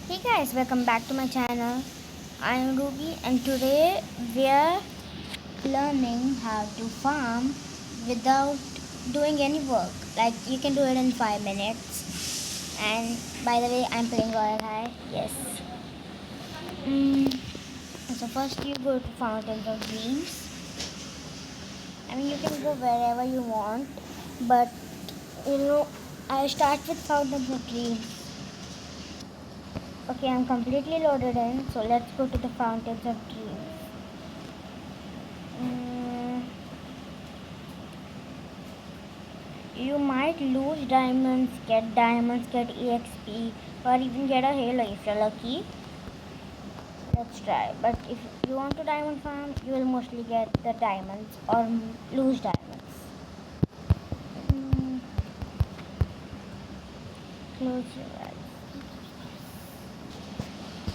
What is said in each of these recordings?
Hey guys, welcome back to my channel. I am Ruby and today we are learning how to farm without doing any work. Like you can do it in 5 minutes. And by the way, I'm playing Royal High. Yes. Mm, so first you go to Fountains of Dreams. I mean you can go wherever you want, but I start with Fountains of Dreams. Okay, I'm completely loaded in, so let's go to the Fountains of Dreams. Mm, you might lose diamonds, get EXP, or even get a halo if you're lucky. Let's try. But if you want to diamond farm, you will mostly get the diamonds or lose diamonds. Mm, close your eyes.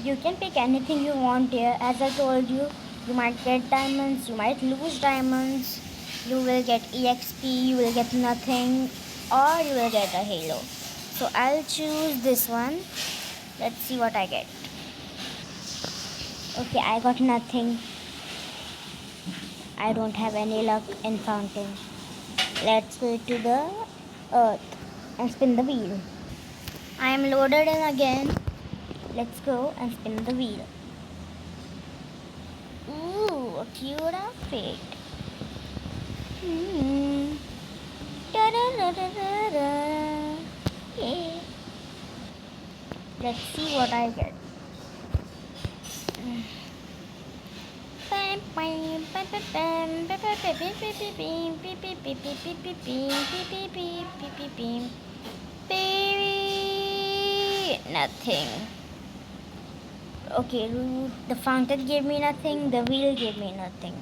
You can pick anything you want here. As I told you, you might get diamonds, you might lose diamonds, you will get EXP, you will get nothing, or you will get a halo. So I'll choose this one. Let's see what I get. Okay, I got nothing. I don't have any luck in fountain. Let's go to the earth and spin the wheel. I am loaded in again. Let's go and spin the wheel. Ooh, a cute outfit. Hmm. Da-da-da-da-da-da. Yeah. Let's see what I get. Nothing. Okay, the fountain gave me nothing, the wheel gave me nothing.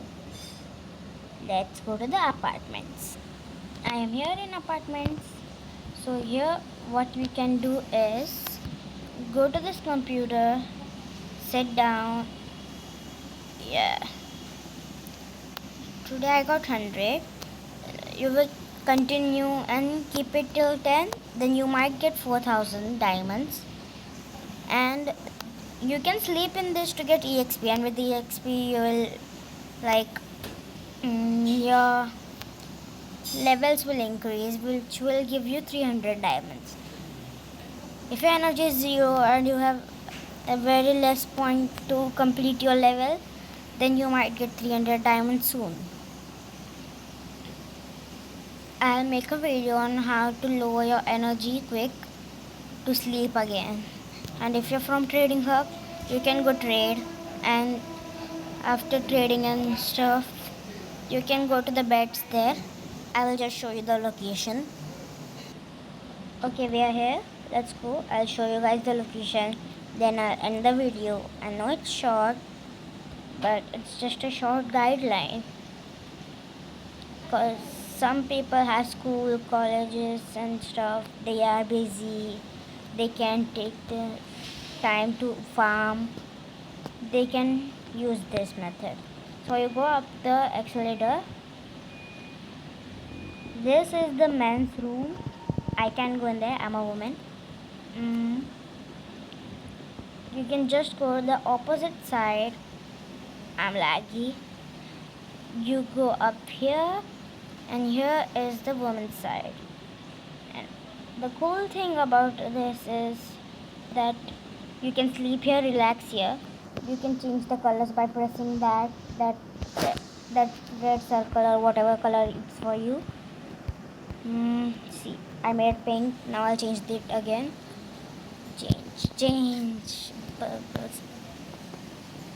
Let's go to the apartments. I am here in apartments. So here what we can do is go to this computer, sit down. Yeah. Today I got 100. You will continue and keep it till 10. Then you might get 4,000 diamonds. And you can sleep in this to get EXP. And with the EXP you will your levels will increase, which will give you 300 diamonds. If your energy is 0 and you have a very less point to complete your level, then you might get 300 diamonds soon. I'll make a video on how to lower your energy quick to sleep again. And if you're from Trading Hub, you can go trade, and after trading and stuff, you can go to the beds there. I will just show you the location. Okay, we are here. Let's go. I'll show you guys the location. Then I'll end the video. I know it's short, but it's just a short guideline. Because some people have school, colleges and stuff. They are busy. They can't take the time to farm. They can use this method. So you go up the accelerator. This is the men's room. I can go in there. I'm a woman. You can just go to the opposite side. I'm laggy. You go up here, and here is the woman's side. And the cool thing about this is that you can sleep here, relax here. You can change the colors by pressing that red circle or whatever color it's for you. See, I made pink. Now I'll change it again. Change purpose.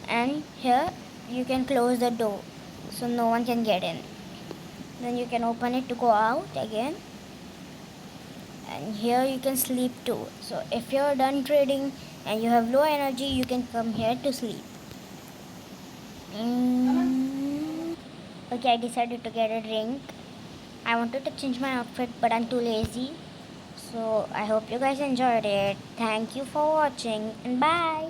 And here you can close the door so no one can get in. Then you can open it to go out again. And here you can sleep too. So if you're done trading and you have low energy, you can come here to sleep. Okay, I decided to get a drink. I wanted to change my outfit, but I'm too lazy. So I hope you guys enjoyed it. Thank you for watching and bye.